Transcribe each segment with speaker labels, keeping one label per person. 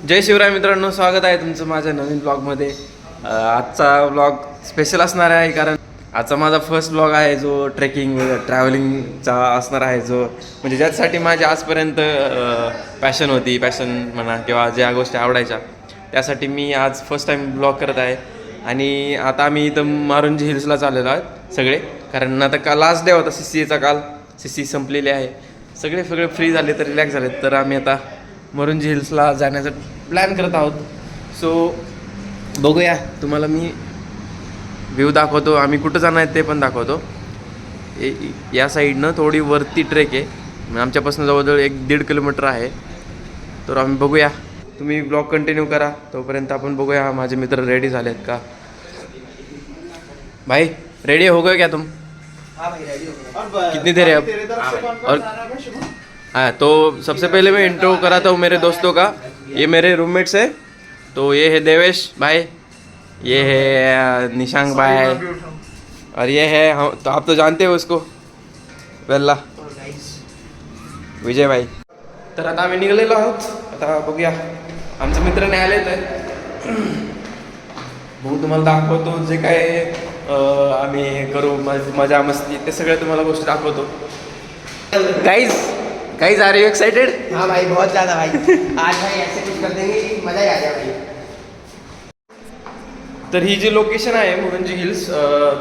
Speaker 1: जय शिवराय मित्रांनो, स्वागत आहे तुमचं माझ्या नवीन ब्लॉगमध्ये। आजचा ब्लॉग स्पेशल असणार आहे कारण आजचा माझा फर्स्ट ब्लॉग आहे जो ट्रेकिंग ट्रॅव्हलिंगचा असणार आहे, जो म्हणजे ज्यासाठी माझी आजपर्यंत पॅशन होती, पॅशन म्हणा किंवा ज्या गोष्टी आवडायच्या त्यासाठी मी आज फर्स्ट टाईम ब्लॉग करत आहे। आणि आता आम्ही इथं मारुंजी हिल्सला चाललेलो आहोत सगळे, कारण आता काल लास्ट डे होता CCAचा, काल CC संपलेली आहे, सगळे फ्री झाले तर रिलॅक्स झाले, तर आम्ही आता मारुंजी हिल्सला जाण्याचा प्लॅन करत आहोत। सो बघूया, तुम्हाला मी व्ह्यू दाखवतो, आम्ही कुठं जाणार आहे ते पण दाखवतो। या साईडनं थोडी वरती ट्रेक आहे, आमच्यापासून जवळजवळ 1-1.5 किलोमीटर आहे, तर आम्ही बघूया। तुम्ही ब्लॉग कंटिन्यू करा, तोपर्यंत आपण बघूया माझे मित्र रेडी झालेत का। भाई रेडी हो गए क्या तुम?
Speaker 2: हाँ भाई रेडी हो गया।
Speaker 1: कितनी देर है अब? और हाँ, तो सबसे पहले मैं इंट्रो कराता हूँ मेरे दोस्तों का। ये मेरे रूममेट्स है, तो ये है देवेश भाई, ये है निशांक भाई, और ये है हम, तो आप तो जानते हो उसको, वेल्ला विजय भाई। तर आता आम्ही निघालेलो आहोत, आता बघूया आमचे मित्र नाही आले तर बघू, तुम्हाला दाखवतो जे काय आम्ही करू, मजा मस्ती ते सगळ्या तुम्हाला गोष्टी दाखवतो। Guys are you excited?
Speaker 2: हाँ भाई बहुत ज़्यादा भाई। आज भाई ऐसे कुछ कर देंगे कि मज़ा ही आ जाए भाई।
Speaker 1: तर ही जी लोकेशन आहे मारुंजी हिल्स,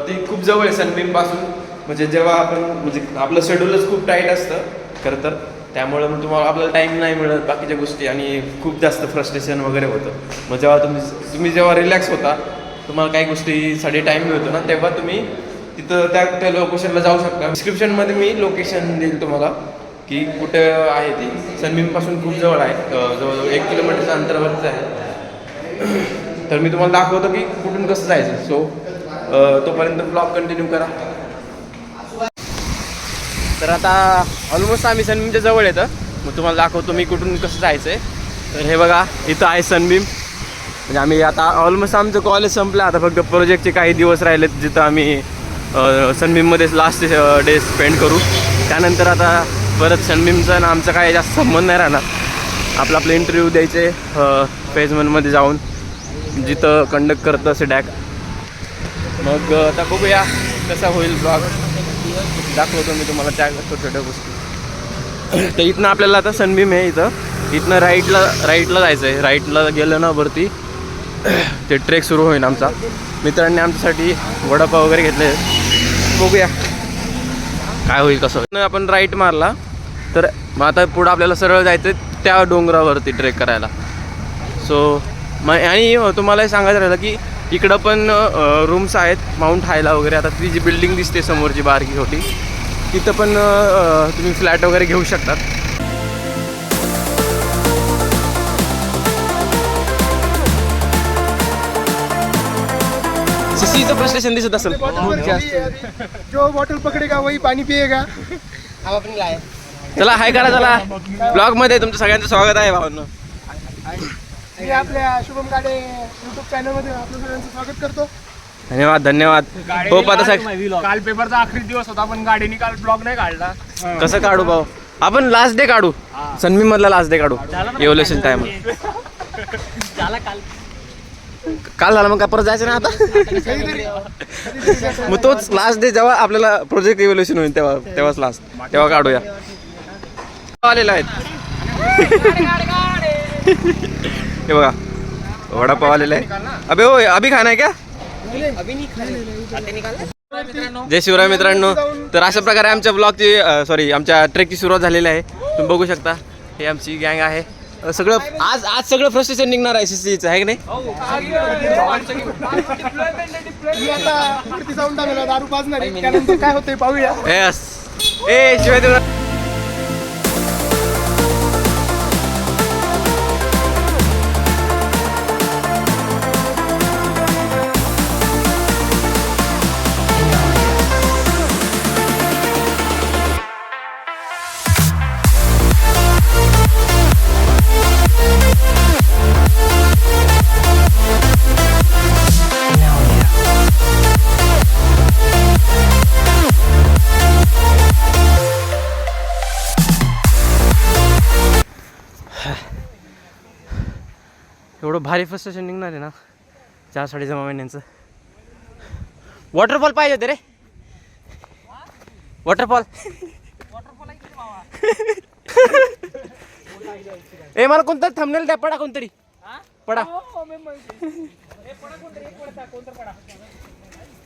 Speaker 1: ती खूप जवळ आहे सनबीमपासून, म्हणजे जेव्हा आपण म्हणजे आपलं शेड्यूलच खूप टाईट असतं खरं तर, त्यामुळे मग तुम्हाला आपल्याला टाईम नाही मिळत बाकीच्या गोष्टी, आणि खूप जास्त फ्रस्ट्रेशन वगैरे होतं। मग जेव्हा तुम्ही जेव्हा रिलॅक्स होता, तुम्हाला काही गोष्टीसाठी टाईम मिळतो ना, तेव्हा तुम्ही तिथं त्या लोकेशनला जाऊ शकता। डिस्क्रिप्शनमध्ये मी लोकेशन देईल तुम्हाला की कुठे आहे ती, सनबीमपासून खूप जवळ आहे, जवळजवळ 1 किलोमीटरच्या अंतरावरच आहे। तर मी तुम्हाला दाखवतो की कुठून कसं जायचं। सो तोपर्यंत ब्लॉग कंटिन्यू करा। तर आता ऑलमोस्ट आम्ही सनबीमच्या जवळ येतं, मग तुम्हाला दाखवतो मी कुठून कसं जायचं आहे। तर हे बघा, इथं आहे सनबीम, म्हणजे आम्ही आता ऑलमोस्ट आमचं कॉलेज संपलं, आता फक्त प्रोजेक्टचे काही दिवस राहिलेत जिथं आम्ही सनबीममध्येच लास्ट डे स्पेंड करू। त्यानंतर आता परत सनबीमचा आणि आमचा काही जास्त संबंध नाही राहणार, आपला इंटरव्ह्यू द्यायचे फेज 1मध्ये जाऊन, जिथं कंडक्ट करतं SEDAC। मग आता बघूया कसा होईल ब्लॉग, दाखवतो मी तुम्हाला त्या छोट्या गोष्टी। तर इथनं आपल्याला आता सनबीम आहे, इथनं राईटला जायचं आहे। राईटला गेलं ना वरती ते ट्रेक सुरू होईल आमचा। मित्रांनी आमच्यासाठी वडापाव वगैरे घेतले, बघूया काय होईल कसं होईल। आपण राईट मारला तर मग आता पुढं आपल्याला सरळ जायचं आहे त्या डोंगरावरती ट्रेक करायला। सो आणि तुम्हालाही सांगायचं राहिलं की इकडं पण रूम्स आहेत माउंट हायला वगैरे। आता ती जी बिल्डिंग दिसते समोरची बारकी छोटी, तिथं पण तुम्ही फ्लॅट वगैरे घेऊ शकतात। CCचं फ्रस्ट्रेशन दिसत असेल,
Speaker 2: जो बॉटल पकडेगा वही पानी पिएगा। हम अपनी लाए।
Speaker 1: चला हाय करा, चला ब्लॉगमध्ये तुमचं सगळ्यांचं स्वागत आहे भावांनो।
Speaker 2: मी आपल्या शुभम गाडे YouTube चॅनलमध्ये आपलं सगळ्यांचं स्वागत करतो।
Speaker 1: धन्यवाद। हो आता
Speaker 3: काल पेपरचा आखरी दिवस होता, पण गाडीने काल ब्लॉग नाही काढला।
Speaker 1: कसं काढू भाऊ, आपण लास्ट डे काढू, सनबीम मधला लास्ट डे काढू, एव्होल्युशन टाइम काल झाला, मग का परत जायचं ना आता मग तोच लास्ट डे जेव्हा आपल्याला प्रोजेक्ट इव्होल्युशन होईल तेव्हाच लास्ट, तेव्हा काढूया। आलेला आहेत हे बघा, वडापाव आलेला आहे। अबे हो, अभी खाना है क्या? जय शिवराय मित्रांनो, तर अशा प्रकारे आमच्या ब्लॉगची आमच्या ट्रेकची सुरुवात झालेली आहे। तुम्ही बघू शकता, हे आमची गँग आहे सगळं। आज सगळं फ्रस्ट्रेशन निघणार आहे CCचं, आहे की नाही?
Speaker 2: मी आता वरती जाऊन टाकला, दारू पाजणार आहे, त्यानंतर काय होतंय पाहूया।
Speaker 1: यस, ए शिवाय एवढं भारी फर्स्ट स्टेशन निघणार आहे ना 4-4.5 महिन्यांचं. वॉटरफॉल पाहिजे होते रे, वॉटरफॉल. ए मला कोणतरी थंबनेल द्या, पडा कोणतरी पडा.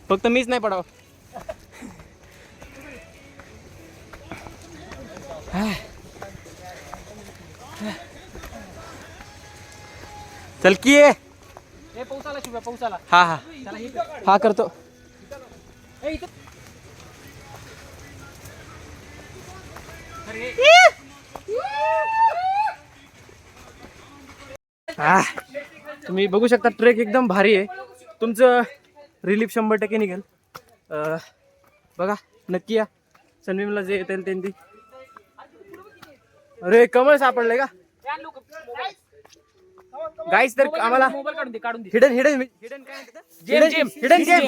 Speaker 1: फक्त मीच नाही पडाव. चल की ये.
Speaker 3: पाऊस आला शिव्या, पाऊस आला.
Speaker 1: हा हा हा करतो. तुम्ही बघू शकता ट्रेक एकदम भारी आहे. तुमचं रिलीफ 100% निघेल. बघा नक्की या सनबीमला जे येतील ते. अरे कमळ सापडलंय का गाईस? तर आम्हाला
Speaker 3: मोबाईल काढून दे.
Speaker 1: हिडन हिडन हिडन काय
Speaker 3: जेम.
Speaker 1: हिडन जेम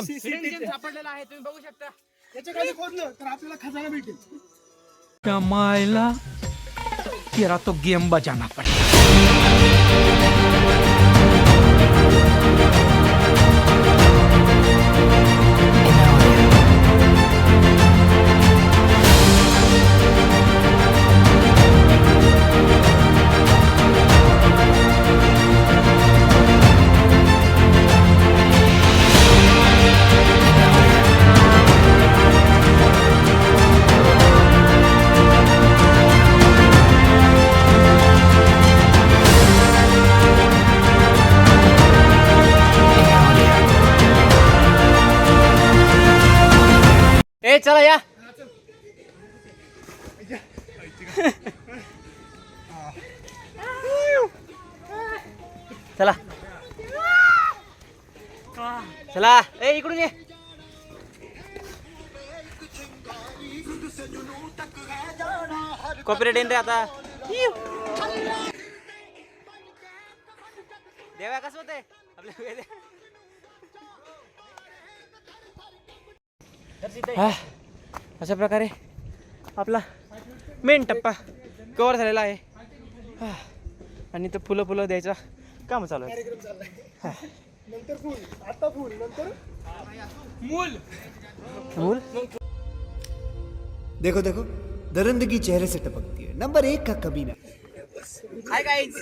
Speaker 1: सापडलेला आहे. तुम्ही बघू शकता.
Speaker 2: याच्या खाली खोदलं तर आपल्याला खजाना भेटेल.
Speaker 4: मायला तेरा तो गेम बजाना पड़ेगा.
Speaker 1: ए चला या. चला चला. ए इकडून ये. कॉपीराइट येईन रे आता. देवा कसं होतंय आपल्या. अशा प्रकारे आपला मेन टप्पा कव्हर झालेला आहे. आणि तर फुलं द्यायचा काम चालू आहे.
Speaker 2: कार्यक्रम चाललाय. नंतर फुल, आता फुल, नंतर
Speaker 1: मूल.
Speaker 5: देखो देखो दरिंदगी चेहरे से टपकती है. नंबर 1 का कमीना.
Speaker 1: Hi guys.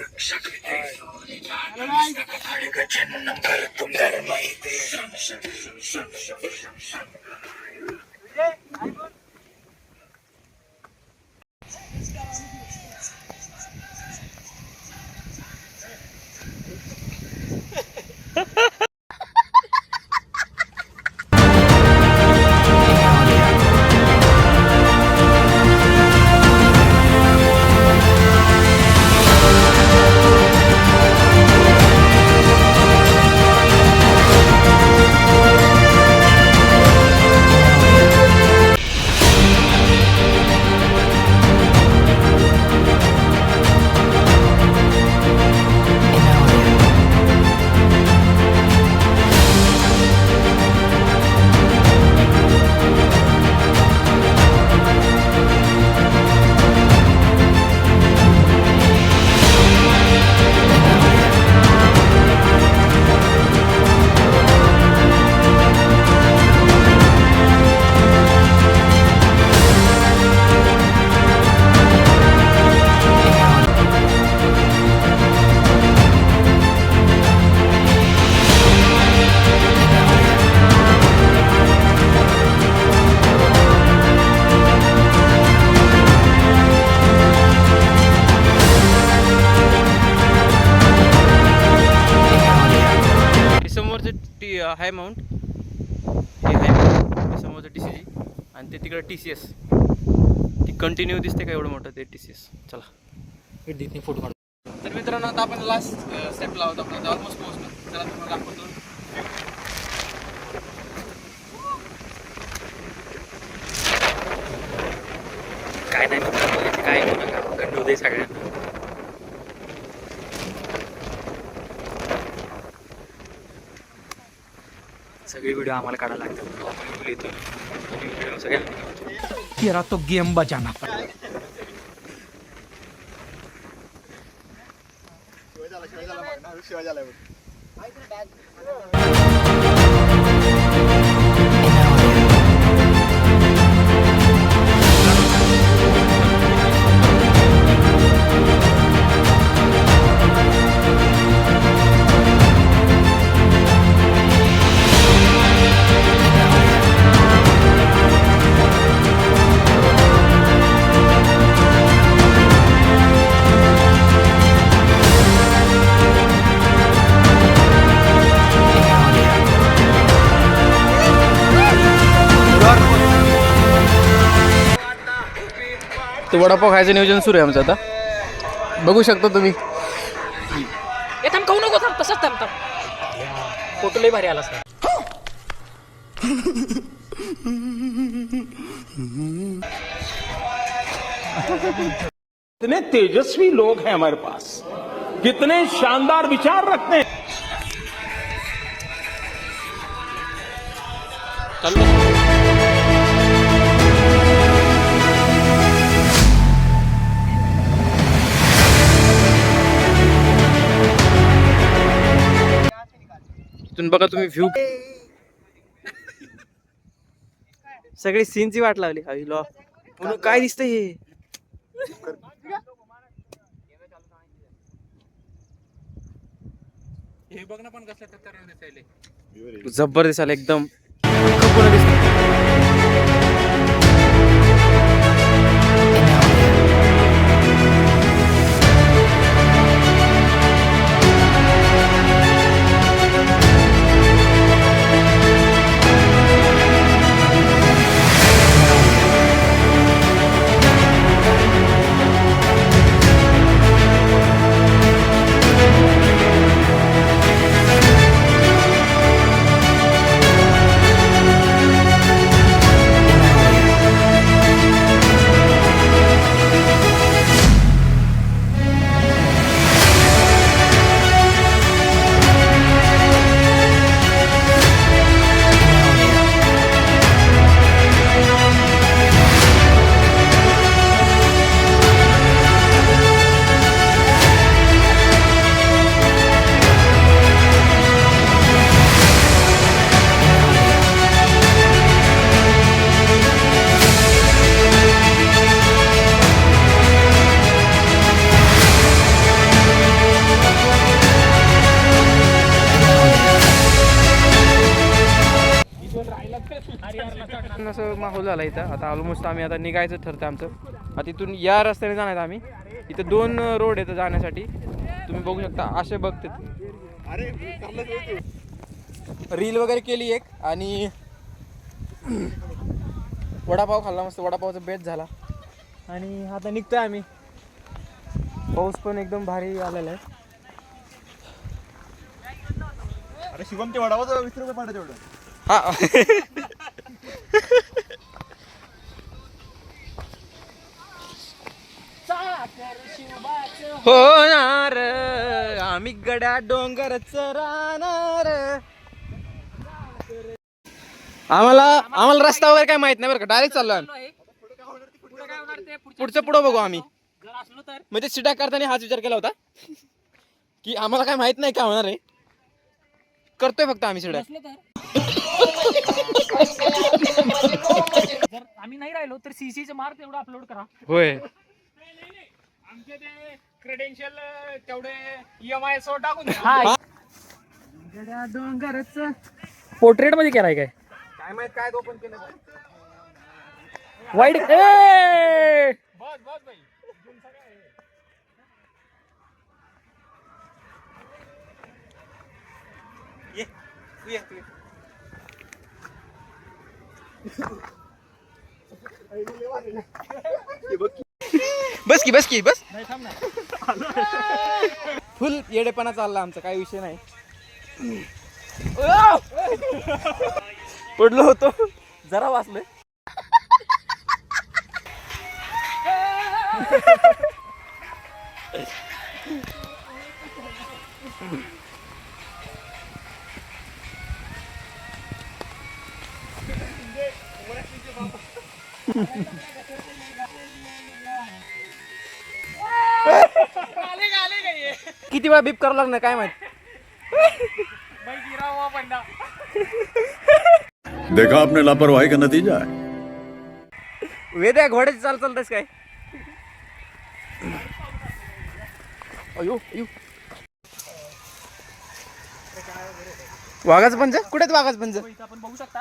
Speaker 1: हाय माउंट, हे हाय माउंट समोरचं TCG आणि ते तिकडे TCS. ती कंटिन्यू दिसते का एवढं मोठं ते TCS. चला फोटो काढू. तर मित्रांनो आता आपण लास्ट स्टेपला आहोत. आपण ऑलमोस्ट पोहोचलो. चला तुम्हाला दाखवतो. काय नाही मित्रांनो, काय गंडू दे सगळ्यांना. सगळे व्हिडिओ आम्हाला काढायला लागतात.
Speaker 4: तेरा तो गेम बजाना पड़ेगा.
Speaker 1: तर वडापाव खायचं नियोजन सुरू आहे आमचं आता. बघू शकता तुम्ही.
Speaker 6: थांब खाऊ नको, थांब तसंच थांब थांब. फोटो लय भारी आला असता.
Speaker 7: कितने तेजस्वी लोग हैं हमारे पास, कितने शानदार विचार रखते हैं.
Speaker 1: इथून बघा तुम्ही व्ह्यू. सगळी सीनची वाट लावली. हवीलो पुन्हा काय दिसतंय हे. जबर दिसायला एकदम. असं माहोल झाला इथं. आता ऑलमोस्ट आम्ही आता निघायचं ठरतं आमचं. आता इथून या रस्त्याने जाणार आम्ही. इथं 2 रोड येतं जाण्यासाठी. तुम्ही बघू शकता असे बघते. रील वगैरे केली एक आणि वडापाव खाल्ला मस्त. वडापावचा बेत झाला आणि आता निघतोय आम्ही. पाऊस पण एकदम भारी आलेला आहे.
Speaker 8: अरे शिवम ते वडापाव 20 रुपये पाठव तेवढं.
Speaker 1: हा होणार आम्ही गड्या डोंगरच राहणार. आम्हाला रस्ता वगैरे काय माहित नाही बरं का. डायरेक्ट चाललो आम्ही. पुढचं पुढं बघू आम्ही. म्हणजे सिटा करताना हाच विचार केला होता की आम्हाला काय माहित नाही काय होणार आहे. करतोय फक्त आम्ही सिटा.
Speaker 6: जर आम्ही नाही राहिलो तर सीसीचे मार्क तेवढं अपलोड करा.
Speaker 1: होय
Speaker 3: आमचे ते क्रेडेन्शियल तेवढे EMI सो टाकून द्या.
Speaker 6: हा पोर्ट्रेट मध्ये केलाय काय
Speaker 1: काय माहित काय ओपन केलं.
Speaker 6: वाईट.
Speaker 3: बस बस भाई.
Speaker 1: बस की बस. फुल येडेपणा चालला आमचा. काही विषय नाही. पडलो होतो जरा वाचलोय. किती वेळा बीप करावं लागणार काय माहित.
Speaker 3: मैं गिरा हुआ बंदा.
Speaker 9: देखा आपने लापरवाही का नतीजा है.
Speaker 1: वेद्या घोड्याची चाल चालतस काय. अयो अयो वाघाचं पंज कुठे आहेत वाघाचं पंज.
Speaker 6: इथं आपण बघू शकता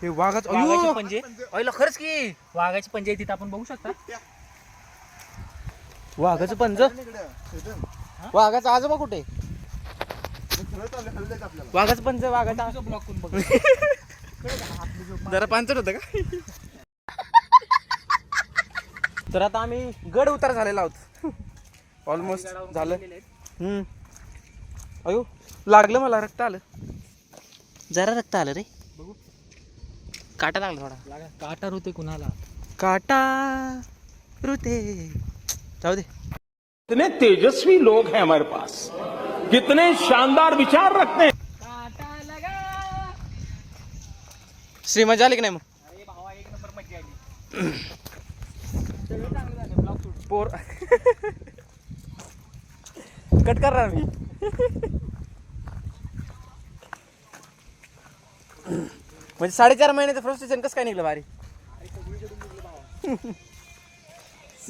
Speaker 1: हे वाघाचं
Speaker 6: वाघाचे
Speaker 1: अयो
Speaker 6: पंजे.
Speaker 1: अयला खरंच की
Speaker 6: वाघाची पंजे तिथं आपण बघू शकता.
Speaker 1: वाघाचं पंज. वाघाचा आजोबा कुठे. वाघाचं पंज वाघाचा
Speaker 6: ब्लॉक करून बघू.
Speaker 1: जरा पांचट होतं का. तर आता आम्ही गड उतार झालेला आहोत. ऑलमोस्ट झालं. अयो लागलं मला रक्त आलं. जरा रक्त आलं रे.
Speaker 6: बघू.
Speaker 1: काटा लागला थोडा.
Speaker 6: काटा रुते कुणाला.
Speaker 1: काटा रुते. जाऊ दे.
Speaker 7: कितने तेजस्वी लोग हैं हमारे पास, कितने शानदार विचार रखते हैं.
Speaker 1: श्री मजा आली की नाही मग.
Speaker 6: अरे भावा एक नंबर मज्जा आली.
Speaker 1: पोर कट कर रहा मी. म्हणजे 4.5 महिन्याचं फ्रस्ट्रेशन कसं काय निघलं भारी.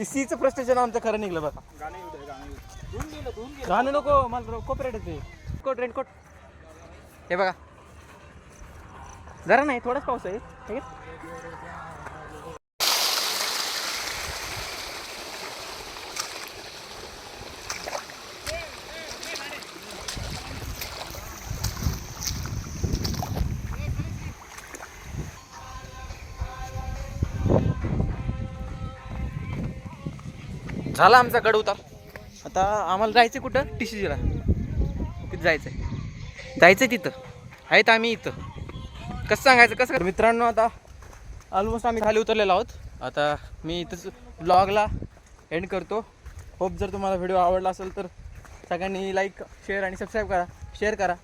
Speaker 1: सीचं फ्रस्ट्रेशन आमचं खरं निघलं बघा. गाणं नको मला कोपरेट येते. कोट रेनकोट हे बघा जरा नाही थोडाच पाऊस आहे. ठीक आहे. झाला आमचा गड उतार. आता आम्हाला जायचं कुठं TCGला. तिथं जायचंय तिथं आहेत आम्ही इथं. कसं सांगायचं कसं. मित्रांनो आता ऑलमोस्ट आम्ही खाली उतरलेलो आहोत. आता मी इथंच ब्लॉगला एंड करतो. होप जर तुम्हाला व्हिडिओ आवडला असेल तर सगळ्यांनी लाईक शेअर आणि सबस्क्राईब करा. शेअर करा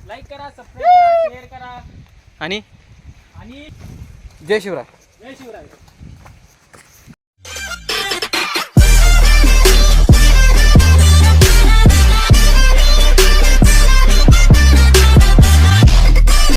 Speaker 6: लाईक करा सबस्क्राईब करा शेअर करा
Speaker 1: आणि
Speaker 6: आणि
Speaker 1: जय शिवराय.
Speaker 6: जय शिवराय.